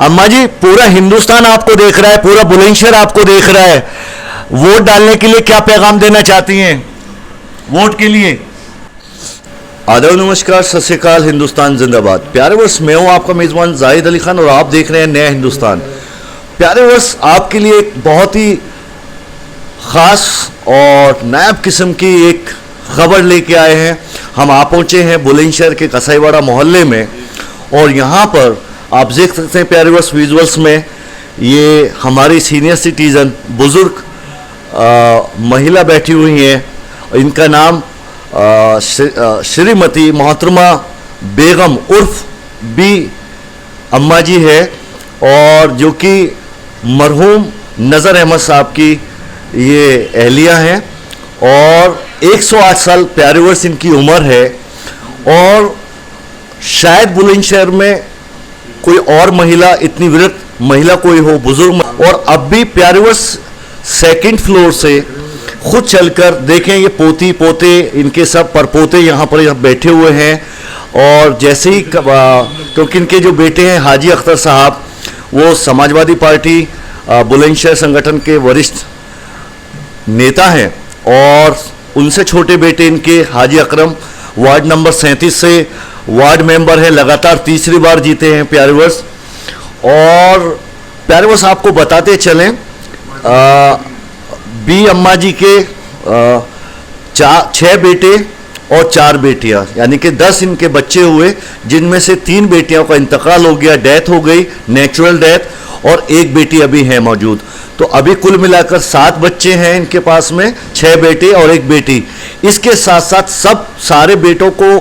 अम्मा जी, पूरा हिंदुस्तान आपको देख रहा है, पूरा बुलंदशहर आपको देख रहा है। वोट डालने के लिए क्या पैगाम देना चाहती हैं वोट के लिए? आदाब, नमस्कार, सत श्री अकाल, हिंदुस्तान जिंदाबाद। प्यारे वर्ष, मैं हूं आपका मेज़बान जाहिद अली खान और आप देख रहे हैं नया हिंदुस्तान। प्यारे वर्ष, आपके लिए एक बहुत ही ख़ास और नायाब किस्म की एक खबर लेके आए हैं। हम आ पहुंचे हैं बुलंदशहर के कसाईवाड़ा मोहल्ले में और यहाँ पर आप देख सकते हैं प्यारे वर्ष विजुअल्स में, ये हमारी सीनियर सिटीज़न बुज़ुर्ग महिला बैठी हुई हैं। इनका नाम श्रीमती मोहतरमा बेगम उर्फ बी अम्मा जी है और जो कि मरहूम नज़र अहमद साहब की ये अहलिया हैं और 108 साल प्यारे वर्ष इनकी उम्र है। और शायद बुलंदशहर में कोई और महिला, इतनी वृद्ध महिला कोई हो, बुजुर्ग। और अब भी प्यारे वर्ष सेकंड फ्लोर से खुद चलकर देखें, ये पोती पोते इनके सब परपोते यहाँ पर बैठे हुए हैं। और जैसे ही क्योंकि इनके जो बेटे हैं हाजी अख्तर साहब, वो समाजवादी पार्टी बुलंदशहर संगठन के वरिष्ठ नेता हैं और उनसे छोटे बेटे इनके हाजी अकरम वार्ड नंबर 37 से वार्ड मेंबर है, लगातार तीसरी बार जीते हैं प्यारे वर्ष। और प्यारे वर्ष आपको बताते चलें, बी अम्मा जी के 6 बेटे और 4 बेटियां, यानी कि 10 इनके बच्चे हुए, जिनमें से 3 बेटियों का इंतकाल हो गया, डेथ हो गई, नेचुरल डेथ, और 1 बेटी अभी है मौजूद। तो अभी कुल मिलाकर 7 बच्चे हैं इनके पास में, 6 बेटे और 1 बेटी। इसके साथ साथ सारे बेटों को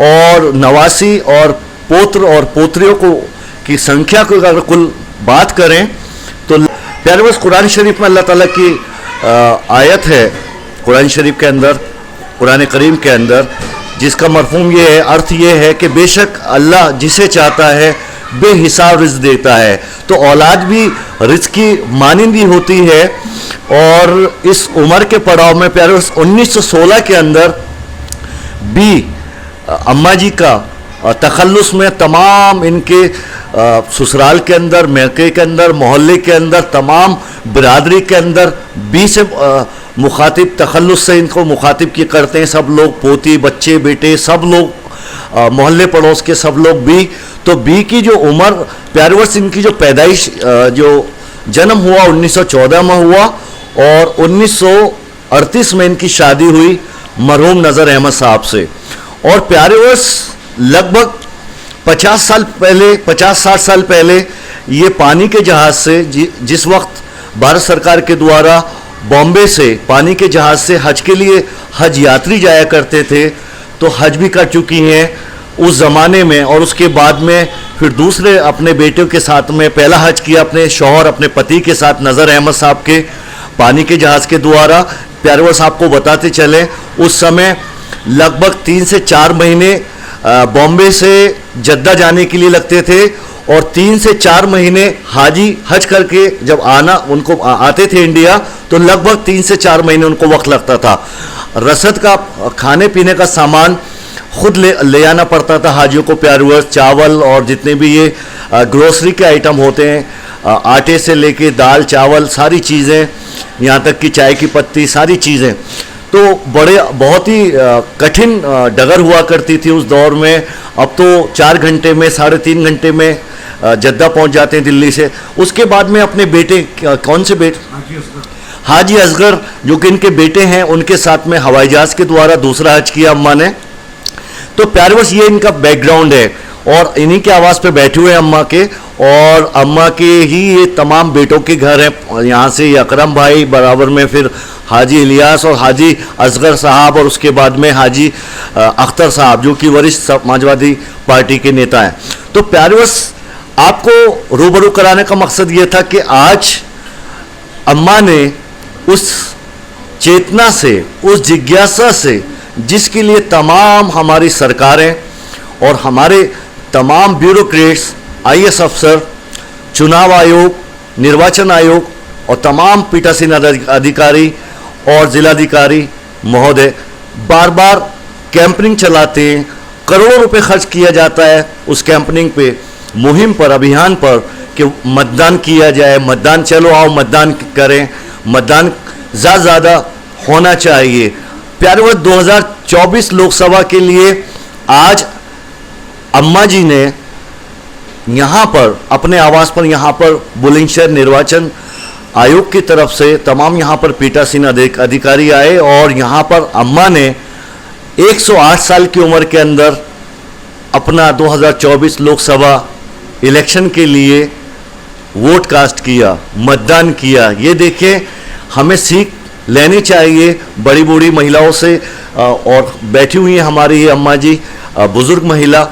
और नवासी और पोत्र और पोत्रियों को की संख्या को अगर कुल बात करें तो प्यारे बस कुरान शरीफ में अल्लाह ताला की आयत है, कुरान शरीफ के अंदर, कुरान करीम के अंदर, जिसका मरफूम ये है, अर्थ ये है कि बेशक अल्लाह जिसे चाहता है बेहिसाब रिज़्क़ देता है। तो औलाद भी रिज़्क़ की मानिंदी होती है। और इस उम्र के पड़ाव में प्यारे 1916 के अंदर भी अम्मा जी का तखल्लुस में तमाम इनके ससुराल के अंदर, मैके के अंदर, मोहल्ले के अंदर, तमाम बिरादरी के अंदर 20 से मुखातिब तखल्लुस से इनको मुखातिब की करते हैं सब लोग, पोती बच्चे बेटे सब लोग, मोहल्ले पड़ोस के सब लोग भी। तो बी की जो उम्र प्यारे वर्ष, इनकी जो पैदाइश, जो जन्म हुआ 1914 में हुआ और 1938 में इनकी शादी हुई मरहूम नज़र अहमद साहब से। और प्यारे वर्ष लगभग 50-60 साल पहले ये पानी के जहाज़ से, जिस वक्त भारत सरकार के द्वारा बॉम्बे से पानी के जहाज़ से हज के लिए हज यात्री जाया करते थे, तो हज भी कर चुकी हैं उस ज़माने में। और उसके बाद में फिर दूसरे अपने बेटों के साथ में पहला हज किया अपने शौहर, अपने पति के साथ, नज़र अहमद साहब के पानी के जहाज़ के द्वारा। प्यारे वर्ष आपको बताते चलें, उस समय लगभग 3 से 4 महीने बॉम्बे से जद्दा जाने के लिए लगते थे और 3 से 4 महीने हाजी हज करके जब उनको आते थे इंडिया, तो लगभग 3 से 4 महीने उनको वक्त लगता था। रसद का, खाने पीने का सामान खुद ले आना पड़ता था हाजियों को प्यारे वर्ष, चावल और जितने भी ये ग्रोसरी के आइटम होते हैं, आटे से लेके दाल चावल सारी चीज़ें, यहाँ तक कि चाय की पत्ती, सारी चीज़ें। तो बहुत ही कठिन डगर हुआ करती थी उस दौर में। अब तो 4 घंटे में, 3.5 घंटे में जद्दा पहुंच जाते हैं दिल्ली से। उसके बाद में अपने बेटे, कौन से बेटे, हाजी असगर, जो कि इनके बेटे हैं, उनके साथ में हवाई जहाज़ के द्वारा दूसरा हज किया अम्मा ने। तो प्यारे वर्ष ये इनका बैकग्राउंड है और इन्हीं के आवाज़ पे बैठे हुए अम्मा के, और अम्मा के ही ये तमाम बेटों के घर हैं। यहाँ से ये अकरम भाई, बराबर में फिर हाजी इलियास और हाजी असगर साहब, और उसके बाद में हाजी अख्तर साहब, जो कि वरिष्ठ समाजवादी पार्टी के नेता हैं। तो प्यारे वर्ष आपको रूबरू कराने का मकसद ये था कि आज अम्मा ने उस चेतना से, उस जिज्ञासा से, जिसके लिए तमाम हमारी सरकारें और हमारे तमाम ब्यूरोक्रेट्स, IAS अफसर, चुनाव आयोग, निर्वाचन आयोग और तमाम पीठासीन अधिकारी और जिलाधिकारी महोदय बार बार कैंपेनिंग चलाते हैं, करोड़ों रुपए खर्च किया जाता है उस कैंपेनिंग पे, मुहिम पर, अभियान पर, कि मतदान किया जाए, मतदान चलो आओ मतदान करें, मतदान ज़्यादा होना चाहिए। प्यारे वो 2024 लोकसभा के लिए आज अम्मा जी ने यहाँ पर अपने आवास पर, यहाँ पर बुलंदशहर निर्वाचन आयोग की तरफ से तमाम यहाँ पर पीठासीन अधिकारी आए और यहाँ पर अम्मा ने 108 साल की उम्र के अंदर अपना 2024 लोकसभा इलेक्शन के लिए वोट कास्ट किया, मतदान किया। ये देखें, हमें सीख लेनी चाहिए बड़ी बूढ़ी महिलाओं से। और बैठी हुई है हमारी ये अम्मा जी, बुजुर्ग महिला।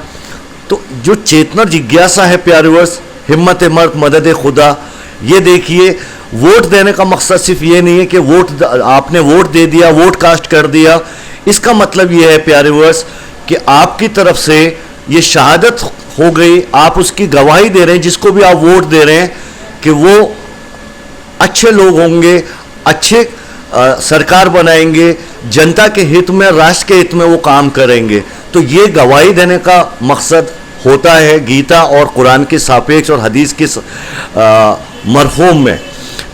तो जो चेतना जिज्ञासा है प्यारे वर्ष, हिम्मत मर्द मदद खुदा, ये देखिए वोट देने का मकसद सिर्फ ये नहीं है कि वोट आपने वोट दे दिया, वोट कास्ट कर दिया। इसका मतलब ये है प्यारे वर्ष कि आपकी तरफ से ये शहादत हो गई, आप उसकी गवाही दे रहे हैं, जिसको भी आप वोट दे रहे हैं कि वो अच्छे लोग होंगे, अच्छे सरकार बनाएंगे, जनता के हित में, राष्ट्र के हित में वो काम करेंगे। तो ये गवाही देने का मकसद होता है गीता और कुरान के सापेक्ष और हदीस के मरहूम में।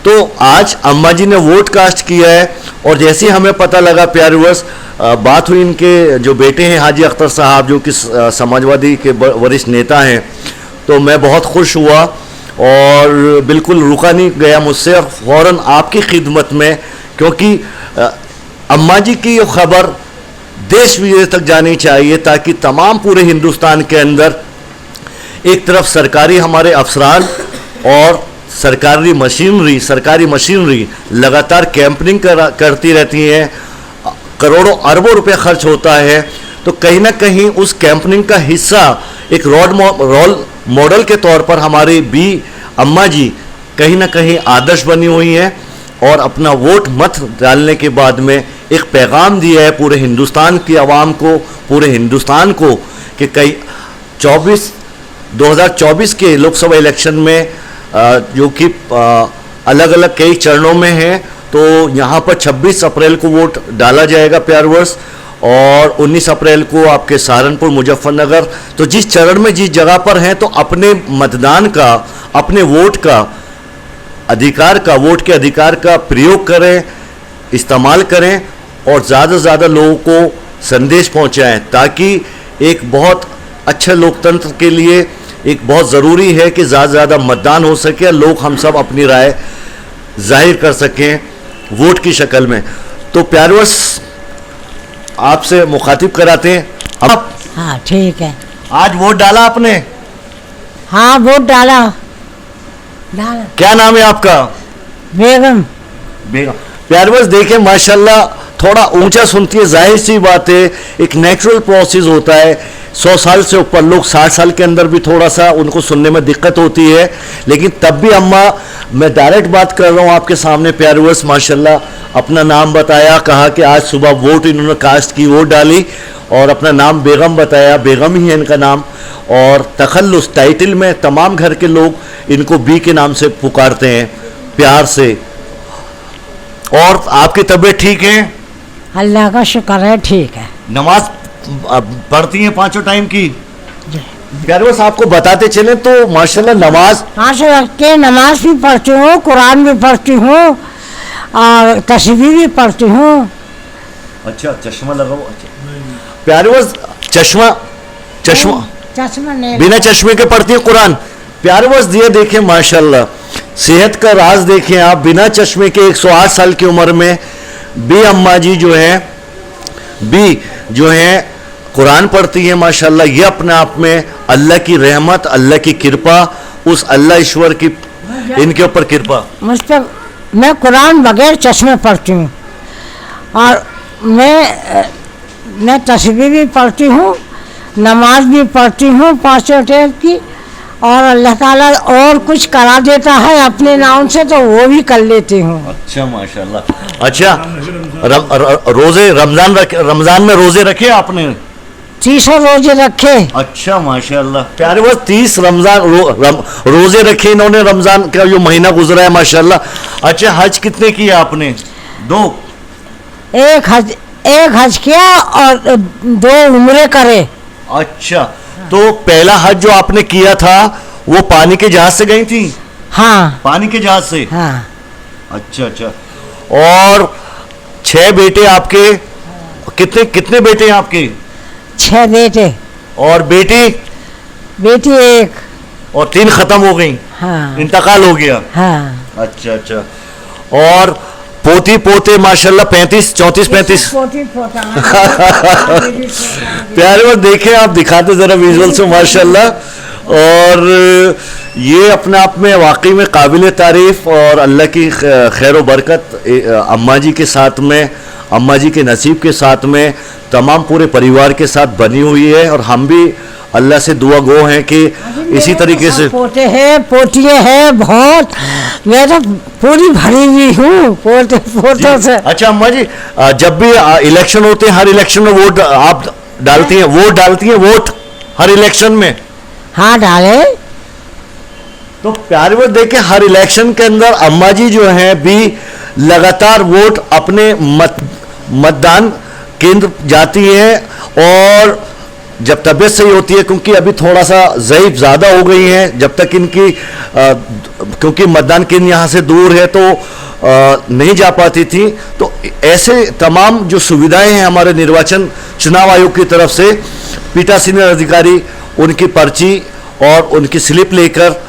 तो आज अम्मा जी ने वोट कास्ट किया है और जैसे ही हमें पता लगा प्यारे वर्ष, बात हुई इनके जो बेटे हैं हाजी अख्तर साहब, जो कि समाजवादी के वरिष्ठ नेता हैं, तो मैं बहुत खुश हुआ और बिल्कुल रुका नहीं गया मुझसे और फ़ौरन आपकी खिदमत में, क्योंकि अम्मा जी की ये खबर देश विदेश तक जानी चाहिए ताकि तमाम पूरे हिंदुस्तान के अंदर एक तरफ सरकारी हमारे अफसरान और सरकारी मशीनरी लगातार कैंपेनिंग करती रहती हैं, करोड़ों अरबों रुपए खर्च होता है। तो कहीं ना कहीं उस कैंपेनिंग का हिस्सा एक रोल मॉडल के तौर पर हमारी बी अम्मा जी कहीं ना कहीं आदर्श बनी हुई हैं और अपना वोट मत डालने के बाद में एक पैगाम दिया है पूरे हिंदुस्तान की आवाम को, पूरे हिंदुस्तान को, कि कई 2024 के लोकसभा इलेक्शन में जो कि अलग अलग कई चरणों में है, तो यहाँ पर 26 अप्रैल को वोट डाला जाएगा प्यार वर्ष और 19 अप्रैल को आपके सहारनपुर, मुजफ्फरनगर। तो जिस चरण में जिस जगह पर हैं, तो अपने मतदान का, अपने वोट का अधिकार का, वोट के अधिकार का प्रयोग करें, इस्तेमाल करें और ज़्यादा से ज़्यादा लोगों को संदेश पहुँचाएँ, ताकि एक बहुत अच्छे लोकतंत्र के लिए एक बहुत ज़रूरी है कि ज़्यादा से ज़्यादा मतदान हो सके, लोग हम सब अपनी राय जाहिर कर सकें वोट की शक्ल में। तो प्यारवर्स आपसे मुखातिब कराते हैं अब। हाँ ठीक है। आज वोट डाला आपने? हाँ वोट डाला। क्या नाम है आपका? बेगम। प्यारवर्स देखें, माशाल्लाह थोड़ा ऊंचा सुनती है, जाहिर सी बात है, एक नेचुरल प्रोसेस होता है। 100 साल से ऊपर लोग 60 साल के अंदर भी थोड़ा सा उनको सुनने में दिक्कत होती है, लेकिन तब भी अम्मा, मैं डायरेक्ट बात कर रहा हूँ आपके सामने, प्यारवर्स माशाल्लाह अपना नाम बताया, कहा कि आज सुबह वोट इन्होंने कास्ट की, वोट डाली और अपना नाम बेगम बताया, बेगम ही है इनका नाम। और तखल्लुस टाइटल में तमाम घर के लोग इनको बी के नाम से पुकारते हैं प्यार से। और आपकी तबीयत ठीक है? अल्लाह का शुक्र है, ठीक है। नमाज पढ़ती हैं 5 टाइम की? प्यारवर्स आपको बताते चले तो माशाल्लाह नमाज 5 वक्त के नमाज भी पढ़ती हूँ, कुरान भी पढ़ती हूँ और तस्बीह भी पढ़ती हूँ। अच्छा, चश्मा लगाओ। अच्छा प्यारवर्स, चश्मा नहीं, बिना चश्मे के पढ़ती है कुरान। प्यारवर्स दिए देखें माशाल्लाह, सेहत का राज देखें आप, बिना चश्मे के 108 साल की उम्र में बी अम्मा जी जो है कुरान पढ़ती है माशाल्लाह। ये अपने आप में अल्लाह की रहमत, अल्लाह की कृपा, उस अल्लाह ईश्वर की इनके ऊपर कृपा। मुझ पर, मैं कुरान बगैर चश्मे पढ़ती हूँ और मैं तस्बीह भी पढ़ती हूँ, नमाज भी पढ़ती हूँ 5 टाइम की, और अल्लाह ताला और कुछ करा देता है अपने नाम से तो वो भी कर लेती हूँ। अच्छा माशाल्लाह। अच्छा रोजे रमजान में रोजे रखे आपने? 30 रोजे रखे। अच्छा माशाल्लाह। प्यारे वो 30 रोजे रखे इन्होंने, रमजान का जो महीना गुजरा है माशाल्लाह। अच्छा हज कितने किए आपने? 2? एक हज किया और 2 उम्रे करे। अच्छा, तो पहला हज जो आपने किया था वो पानी के जहाज से गई थी? हाँ पानी के जहाज से? हाँ। अच्छा अच्छा। और 6 बेटे आपके? कितने कितने बेटे हैं आपके? 6 बेटे। और बेटी? बेटी 1। और 3 खत्म हो गई? हाँ इंतकाल हो गया? हाँ। अच्छा अच्छा। और पोती पोते माशाल्लाह 35 34 35? पोती पोता। प्यारे वो देखें, आप दिखाते जरा विजुअल से माशाल्लाह। और ये अपने आप में वाकई में काबिल तारीफ और अल्लाह की खैर व बरकत अम्मा जी के साथ में, अम्मा जी के नसीब के साथ में, तमाम पूरे परिवार के साथ बनी हुई है। और हम भी अल्लाह से दुआ गो हैं कि इसी तरीके से। पोते हैं पोतियाँ हैं बहुत, मैं तो पूरी भरी हुई हूँ पोते पोतों से। अच्छा अम्मा जी, जब भी इलेक्शन होते हैं, हर इलेक्शन में वोट आप डालती हैं? वोट डालती हैं? वोट हर इलेक्शन में? हाँ डाले। तो प्यारे वो देखे, हर इलेक्शन के अंदर अम्मा जी जो हैं भी लगातार वोट अपने मतदान केंद्र जाती हैं। और जब तबीयत सही होती है, क्योंकि अभी थोड़ा सा ज़ईफ ज़्यादा हो गई हैं, जब तक इनकी क्योंकि मतदान केंद्र यहाँ से दूर है तो नहीं जा पाती थी। तो ऐसे तमाम जो सुविधाएं हैं हमारे निर्वाचन चुनाव आयोग की तरफ से, पीठासीन अधिकारी उनकी पर्ची और उनकी स्लिप लेकर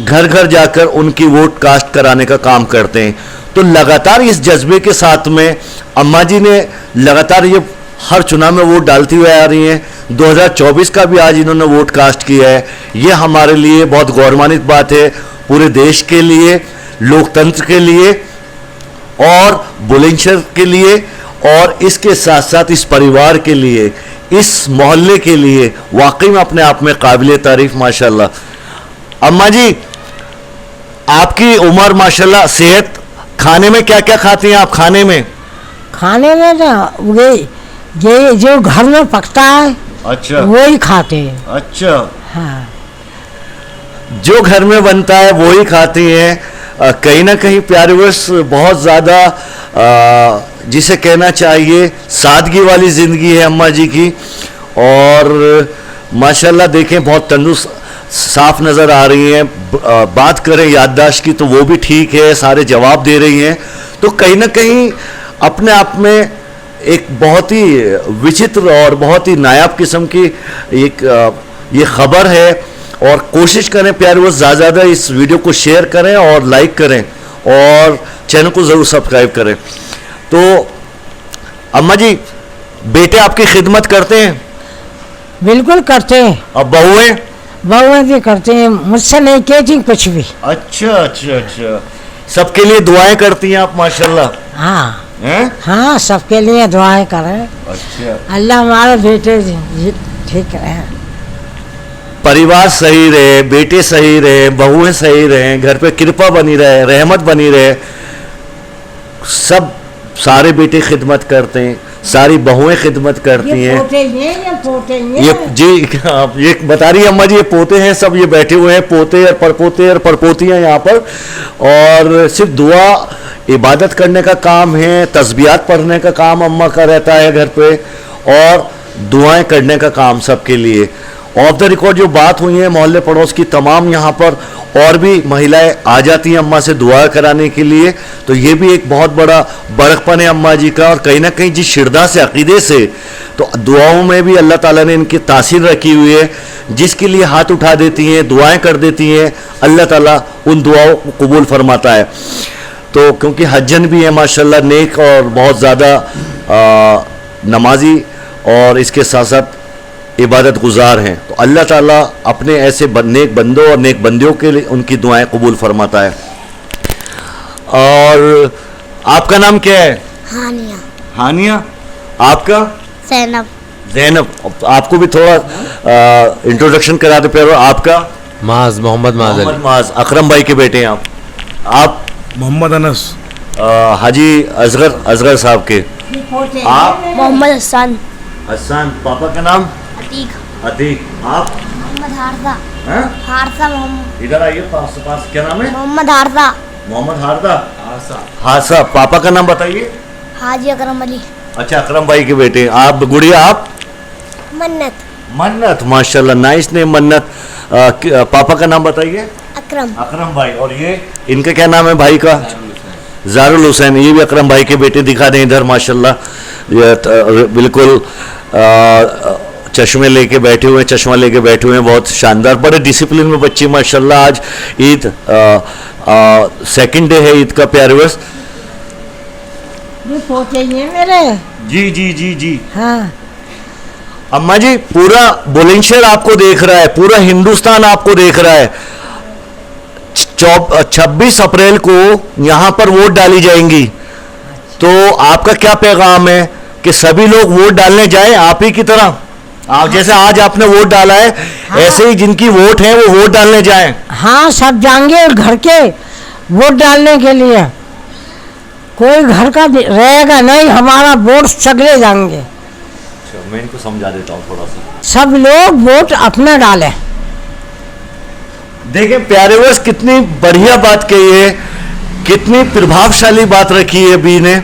घर घर जाकर उनकी वोट कास्ट कराने का काम करते हैं। तो लगातार इस जज्बे के साथ में अम्मा जी ने लगातार ये हर चुनाव में वोट डालती हुई आ रही हैं। 2024 का भी आज इन्होंने वोट कास्ट किया है। ये हमारे लिए बहुत गौरवान्वित बात है, पूरे देश के लिए, लोकतंत्र के लिए और बुलंदशहर के लिए, और इसके साथ साथ इस परिवार के लिए, इस मोहल्ले के लिए वाकई में अपने आप में काबिल तारीफ माशाल्लाह। अम्मा जी, आपकी उम्र माशाल्लाह, सेहत, खाने में क्या क्या खाती हैं आप? खाने में तो ये जो घर में पकता है अच्छा वही खाते हैं। अच्छा। हाँ। जो घर में बनता है वो ही खाती हैं। कहीं ना कहीं प्यारेवश बहुत ज़्यादा जिसे कहना चाहिए सादगी वाली ज़िंदगी है अम्मा जी की। और माशाल्लाह देखें बहुत तंदुरुस्त साफ नज़र आ रही हैं। बात करें याददाश्त की तो वो भी ठीक है, सारे जवाब दे रही हैं। तो कहीं ना कहीं अपने आप में एक बहुत ही विचित्र और बहुत ही नायाब किस्म की एक ये खबर है। और कोशिश करें प्यारे वो ज़्यादा इस वीडियो को शेयर करें और लाइक करें और चैनल को ज़रूर सब्सक्राइब करें। तो अम्मा जी, बेटे आपकी खिदमत करते हैं? बिल्कुल करते हैं। अब बहुएं? बहुएं भी करते हैं, मुझसे नहीं कहती कुछ भी। अच्छा अच्छा अच्छा। सबके लिए दुआएं करती हैं आप माशाल्लाह? हाँ हैं? हाँ, सबके लिए दुआएं करें। अच्छा। अल्लाह हमारे बेटे ठीक रहे, परिवार सही रहे, बेटे सही रहे, बहुएं सही रहे, घर पे कृपा बनी रहे, रहमत बनी रहे। सब सारे बेटे खिदमत करते हैं, सारी बहुएं खिदमत करती हैं। ये जी आप ये बता रही है अम्मा जी, ये पोते हैं सब, ये बैठे हुए हैं पोते और परपोतियां यहाँ पर। और सिर्फ दुआ इबादत करने का काम है, तस्बीहात पढ़ने का काम अम्मा का रहता है घर पे, और दुआएं करने का काम सबके लिए। ऑफ द रिकॉर्ड जो बात हुई है मोहल्ले पड़ोस की तमाम, यहाँ पर और भी महिलाएं आ जाती हैं अम्मा से दुआ कराने के लिए। तो ये भी एक बहुत बड़ा बड़कपन है अम्मा जी का। और कहीं ना कहीं जिस शिरदा से, अकीदे से, तो दुआओं में भी अल्लाह ताला ने इनकी तासीर रखी हुई है। जिसके लिए हाथ उठा देती हैं, दुआएं कर देती हैं, अल्लाह ताला उन दुआओं को कबूल फरमाता है। तो क्योंकि हज्जन भी है माशाल्लाह, नेक और बहुत ज़्यादा नमाजी और इसके साथ साथ इबादत गुजार हैं। तो अल्लाह ताला अपने ऐसे नेक बंदों और नेक बंदियों के लिए उनकी दुआएं कबूल फरमाता है। और आपका नाम क्या है? हानिया। हानिया। आपका? ज़ैनब। ज़ैनब। आपको भी थोड़ा इंट्रोडक्शन करा दे प्यारो। आपका? माज, मोहम्मद माज। मोहम्मद माज, अकरम भाई के बेटे हैं आप। आप? मोहम्मद अनस। हाजी असगर साहब के। आप? मोहम्मद हसन। हसन। पापा का नाम? अतीक। अतीक। आप? मोहम्मद हारसा। हैं? हारसा मोहम्मद। इधर आइए पास पास, क्या नाम है? मोहम्मद हारसा। मोहम्मद हारदा। हासा। पापा का नाम बताइए। हाजी अकरम अली। अच्छा, अकरम भाई के बेटे। आप? गुड़िया? आप? मन्नत। मन्नत, माशाल्लाह, नाइस नेम मन्नत। पापा का नाम बताइए। अकरम। अकरम भाई। और ये इनका क्या नाम है भाई का? जारुल हुसैन। ये भी अकरम भाई के बेटे दिखा दें इधर, माशाल्लाह। ये बिल्कुल चश्मे लेके बैठे हुए हैं, चश्मा लेके बैठे हुए हैं, बहुत शानदार, बड़े डिसिप्लिन में बच्चे माशाल्लाह। आज ईद सेकंड डे है ईद का प्यारे वर्ष। ये पोते ये मेरे। जी जी जी जी। हाँ। अम्मा जी, पूरा बुलंदशहर आपको देख रहा है, पूरा हिंदुस्तान आपको देख रहा है। 26 अप्रैल को यहाँ पर वोट डाली जाएंगी, तो आपका क्या पैगाम है कि सभी लोग वोट डालने जाएं आप ही की तरह? आप जैसे आज आपने वोट डाला है, ऐसे ही जिनकी वोट है वो वोट डालने जाएं। हाँ, सब जाएंगे घर के वोट डालने के लिए, कोई घर का रहेगा नहीं, हमारा वोट सगले जाएंगे। मैं इनको समझा देता हूँ थोड़ा सा। सब लोग वोट अपना डालें। देखें प्यारे वर्ष, कितनी बढ़िया बात कही है, कितनी प्रभावशाली बात रखी है बी ने।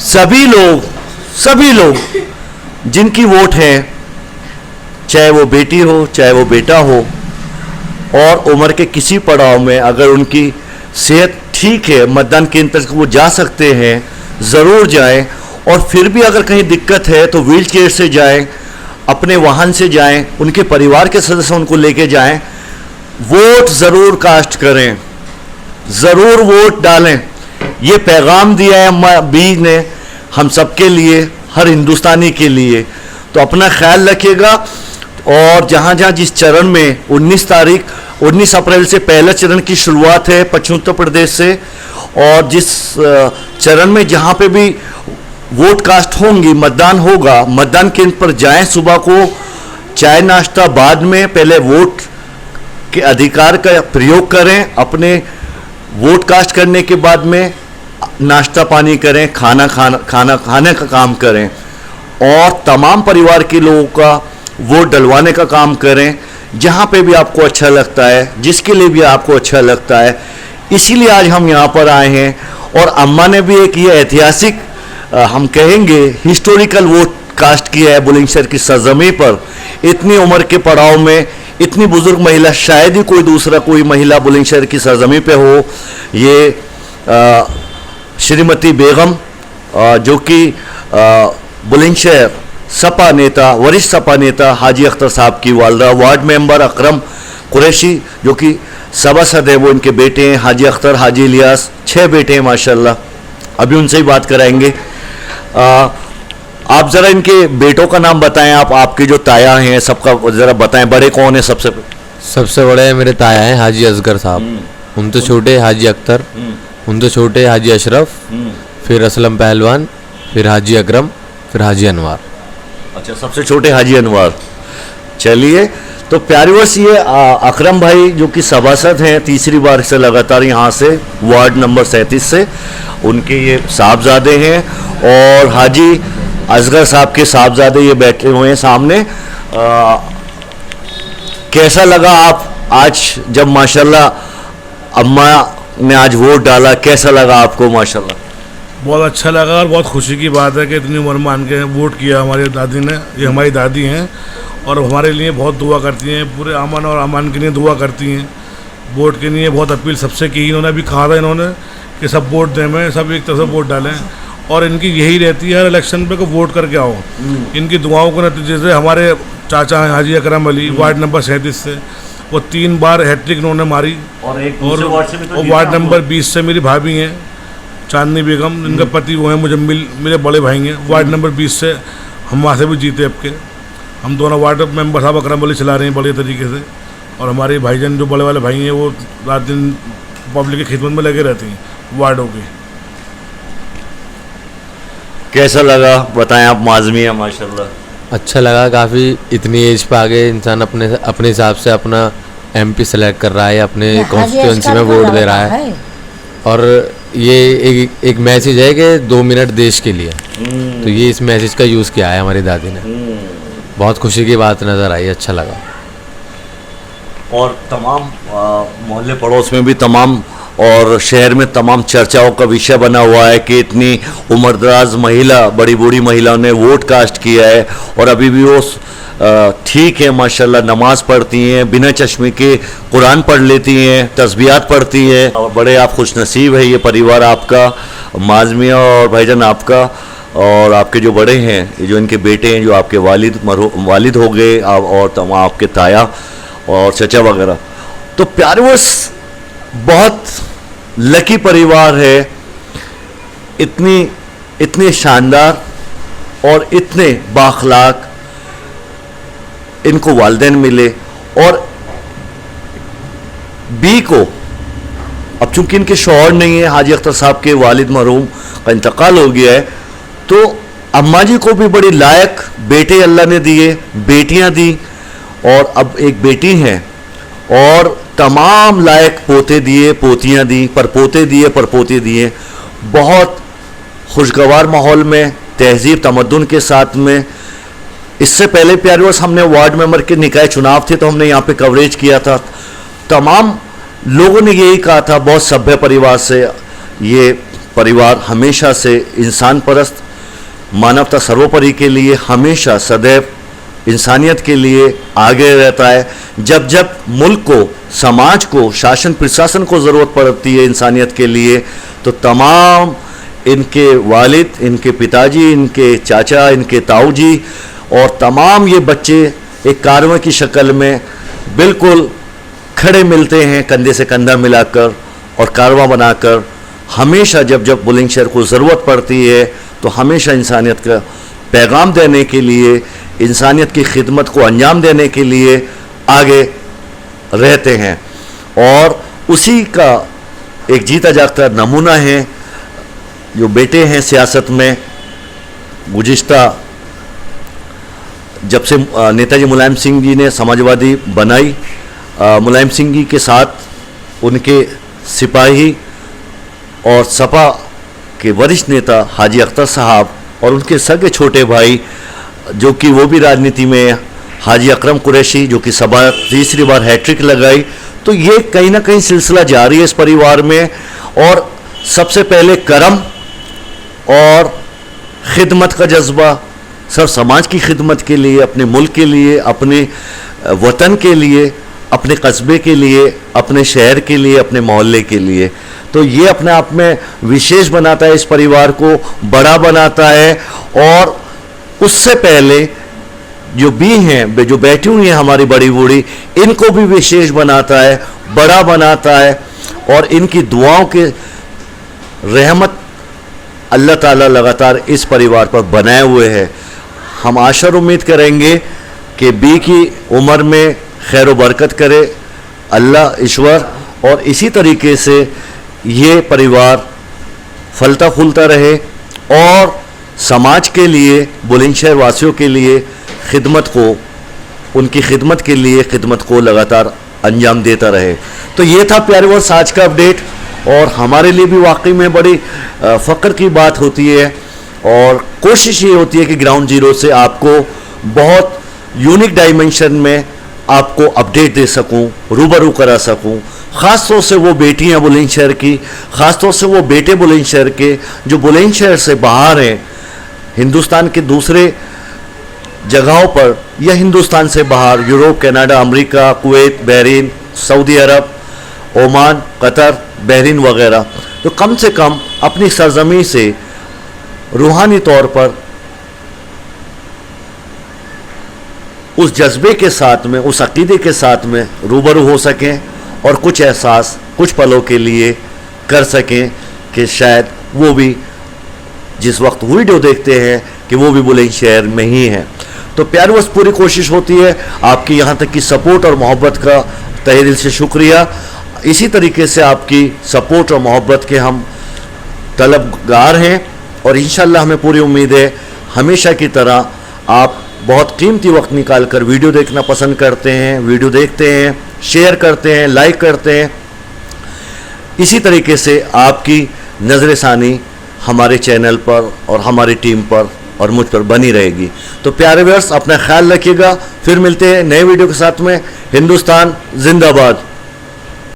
सभी लोग जिनकी वोट है, चाहे वो बेटी हो चाहे वो बेटा हो, और उम्र के किसी पड़ाव में अगर उनकी सेहत ठीक है, मतदान केंद्र तक वो जा सकते हैं, ज़रूर जाएं। और फिर भी अगर कहीं दिक्कत है तो व्हील चेयर से जाएं, अपने वाहन से जाएं, उनके परिवार के सदस्य उनको लेके जाएं, वोट ज़रूर कास्ट करें, ज़रूर वोट डालें। ये पैगाम दिया है अम्मा बी ने हम सबके लिए, हर हिंदुस्तानी के लिए। तो अपना ख्याल रखिएगा। और जहाँ जहाँ जिस चरण में 19 अप्रैल से पहला चरण की शुरुआत है पश्चिम उत्तर प्रदेश से, और जिस चरण में जहाँ पे भी वोट कास्ट होंगी, मतदान होगा, मतदान केंद्र पर जाएं सुबह को, चाय नाश्ता बाद में, पहले वोट के अधिकार का प्रयोग करें, अपने वोट कास्ट करने के बाद में नाश्ता पानी करें, खाना खाने का काम करें, और तमाम परिवार के लोगों का वोट डलवाने का काम करें, जहाँ पे भी आपको अच्छा लगता है, जिसके लिए भी आपको अच्छा लगता है। इसीलिए आज हम यहाँ पर आए हैं। और अम्मा ने भी एक ये ऐतिहासिक, हम कहेंगे हिस्टोरिकल वोट कास्ट किया है बुलंदशहर की सरजमी पर। इतनी उम्र के पड़ाव में इतनी बुजुर्ग महिला, शायद ही कोई महिला बुलंदशहर की सरजमी पे हो। ये श्रीमती बेगम, जो कि बुलंदशहर सपा नेता, वरिष्ठ सपा नेता हाजी अख्तर साहब की वालदा, वार्ड मेंबर अकरम कुरैशी जो कि सभासद है, वो इनके बेटे हैं हाजी अख्तर, हाजी इलियास, 6 बेटे हैं माशाल्लाह। अभी उनसे ही बात कराएंगे। आप ज़रा इनके बेटों का नाम बताएं। आपके जो ताया हैं सबका ज़रा बताएं, बड़े कौन है सबसे? सबसे बड़े मेरे ताया हैं हाजी असगर साहब, उनसे छोटे हाजी अख्तर, उनसे छोटे हाजी अशरफ, फिर असलम पहलवान, फिर हाजी अकरम, फिर हाजी अनवार। अच्छा, सबसे छोटे हाजी अनवार। चलिए, तो प्यारे वर्ष, ये अकरम भाई जो कि सभासद हैं, तीसरी बार से लगातार यहाँ से वार्ड नंबर 37 से, उनके ये साहबजादे हैं। और हाजी असगर साहब के साहबजादे ये बैठे हुए हैं सामने। कैसा लगा आप आज जब माशाल्लाह अम्मा ने आज वोट डाला, कैसा लगा आपको? माशाल्लाह बहुत अच्छा लगा और बहुत खुशी की बात है कि इतनी उम्र मान के वोट किया हमारी दादी ने। ये हमारी दादी हैं और हमारे लिए बहुत दुआ करती हैं, पूरे अमन और अमान के लिए दुआ करती हैं। वोट के लिए बहुत अपील सबसे की, इन्होंने भी कहा था इन्होंने कि सब वोट दें, में सब एक तरह से वोट डालें, और इनकी यही रहती है हर इलेक्शन पे को वोट करके आओ। इनकी दुआओं के नतीजे से हमारे चाचा हैं हाजी अकरम अली, वार्ड नंबर 37 से, वो 3 बार हैट्रिक इन्होंने मारी। और वार्ड नंबर 20 से मेरी भाभी हैं चांदनी बेगम, इनका पति वो हैं मुजम्मिल, मेरे बड़े भाई हैं। वार्ड नंबर 20 से हम वहाँ से भी जीते। अब के हम दोनों वार्ड मेंबर साहब अकरम अली चला रहे हैं बड़े तरीके से, और हमारे भाईजान जो बड़े वाले भाई हैं वो रात दिन पब्लिक की खिदमत में लगे रहती हैं वार्डों की। कैसा लगा बताएं आप? माजमी है माशाल्लाह। अच्छा लगा काफ़ी, इतनी एज पे आगे इंसान अपने हिसाब से अपना MP सेलेक्ट कर रहा है, अपने कॉन्स्टिट्यूंसी में वोट दे रहा है। और ये एक मैसेज है कि 2 मिनट देश के लिए, तो ये इस मैसेज का यूज़ किया है हमारी दादी ने। बहुत खुशी की बात नज़र आई, अच्छा लगा। और तमाम मोहल्ले पड़ोस में भी तमाम और शहर में तमाम चर्चाओं का विषय बना हुआ है कि इतनी उम्रदराज महिला, बड़ी बूढ़ी महिलाओं ने वोट कास्ट किया है और अभी भी वो ठीक है माशाल्लाह, नमाज पढ़ती हैं, बिना चश्मे के कुरान पढ़ लेती हैं, तस्बीहात पढ़ती हैं। और बड़े आप खुश नसीब है ये परिवार आपका, माज़मिया और भाईजान आपका, और आपके जो बड़े हैं, ये जो इनके बेटे हैं, जो आपके वालिद हो गए और तमाम आपके ताया और चचा वगैरह। तो प्यारे वो बहुत लकी परिवार है, इतने शानदार और इतने बाखलाक इनको वालिदैन मिले। और बी को अब चूंकि इनके शौहर नहीं है, हाजी अख्तर साहब के वालिद मरहूम का इंतकाल हो गया है, तो अम्मा जी को भी बड़ी लायक बेटे अल्लाह ने दिए, बेटियां दी, और अब एक बेटी हैं, और तमाम लायक पोते दिए, पोतियां दी, परपोते दिए, परपोते दिए। बहुत खुशगवार माहौल में, तहजीब तमद्दुन के साथ में। इससे पहले प्यारे वर्ष हमने वार्ड मेंबर के निकाय चुनाव थे तो हमने यहाँ पे कवरेज किया था। तमाम लोगों ने यही कहा था, बहुत सभ्य परिवार से ये परिवार हमेशा से इंसान परस्त, मानवता सर्वोपरि के लिए हमेशा सदैव इंसानियत के लिए आगे रहता है। जब जब मुल्क को, समाज को, शासन प्रशासन को ज़रूरत पड़ती है इंसानियत के लिए, तो तमाम इनके वालिद, इनके पिताजी, इनके चाचा, इनके ताऊ जी और तमाम ये बच्चे एक कारवां की शक्ल में बिल्कुल खड़े मिलते हैं, कंधे से कंधा मिलाकर और कारवां बनाकर। हमेशा जब जब बुलंदशहर को ज़रूरत पड़ती है तो हमेशा इंसानियत का पैगाम देने के लिए, इंसानियत की खिदमत को अंजाम देने के लिए आगे रहते हैं। और उसी का एक जीता जागता नमूना है जो बेटे हैं सियासत में। गुज़िश्ता जब से नेताजी मुलायम सिंह जी ने समाजवादी बनाई, मुलायम सिंह जी के साथ उनके सिपाही और सपा के वरिष्ठ नेता हाजी अख्तर साहब और उनके सगे छोटे भाई जो कि वो भी राजनीति में, हाजी अकरम कुरैशी जो कि सभा तीसरी बार हैट्रिक लगाई। तो ये कहीं ना कहीं सिलसिला जारी है इस परिवार में। और सबसे पहले करम और खिदमत का जज्बा, सब समाज की खिदमत के लिए, अपने मुल्क के लिए, अपने वतन के लिए, अपने कस्बे के लिए, अपने शहर के लिए, अपने मोहल्ले के लिए। तो ये अपने आप में विशेष बनाता है, इस परिवार को बड़ा बनाता है। और उससे पहले जो भी हैं, जो बैठी हुई हैं हमारी बड़ी बूढ़ी, इनको भी विशेष बनाता है, बड़ा बनाता है। और इनकी दुआओं के रहमत अल्लाह ताला लगातार इस परिवार पर बनाए हुए है। हम आशा और उम्मीद करेंगे कि बी की उम्र में खैर व बरकत करे अल्लाह ईश्वर, और इसी तरीके से ये परिवार फलता फूलता रहे और समाज के लिए, बुलंदशहर वासियों के लिए खिदमत को, उनकी खिदमत के लिए खिदमत को लगातार अंजाम देता रहे। तो ये था प्यारे वर्ष आज का अपडेट, और हमारे लिए भी वाकई में बड़ी फ़ख्र की बात होती है। और कोशिश ये होती है कि ग्राउंड जीरो से आपको बहुत यूनिक डायमेंशन में आपको अपडेट दे सकूं, रूबरू करा सकूं। ख़ास तौर से वो बेटियां बुलंदशहर की, ख़ास तौर से वो बेटे बुलंदशहर के जो बुलंदशहर से बाहर हैं, हिंदुस्तान के दूसरे जगहों पर या हिंदुस्तान से बाहर, Europe, Canada, America, Kuwait, Bahrain, Saudi Arab, Oman, Qatar, Bahrain वगैरह। तो कम से कम अपनी सरजमी से रूहानी तौर पर उस जज्बे के साथ में, उस अकीदे के साथ में रूबरू हो सकें और कुछ एहसास कुछ पलों के लिए कर सकें कि शायद वो भी जिस वक्त वीडियो देखते हैं कि वो भी बुलंदशहर में ही हैं। तो प्यार वस्त पूरी कोशिश होती है। आपकी यहाँ तक की सपोर्ट और मोहब्बत का तहे दिल से शुक्रिया। इसी तरीके से आपकी सपोर्ट और मोहब्बत के हम तलबगार हैं और इंशाल्लाह हमें पूरी उम्मीद है हमेशा की तरह आप बहुत कीमती वक्त निकाल कर वीडियो देखना पसंद करते हैं, वीडियो देखते हैं, शेयर करते हैं, लाइक करते हैं। इसी तरीके से आपकी नज़र सानी हमारे चैनल पर और हमारी टीम पर और मुझ पर बनी रहेगी। तो प्यारे व्यूअर्स, अपना ख्याल रखिएगा। फिर मिलते हैं नए वीडियो के साथ में। हिंदुस्तान जिंदाबाद।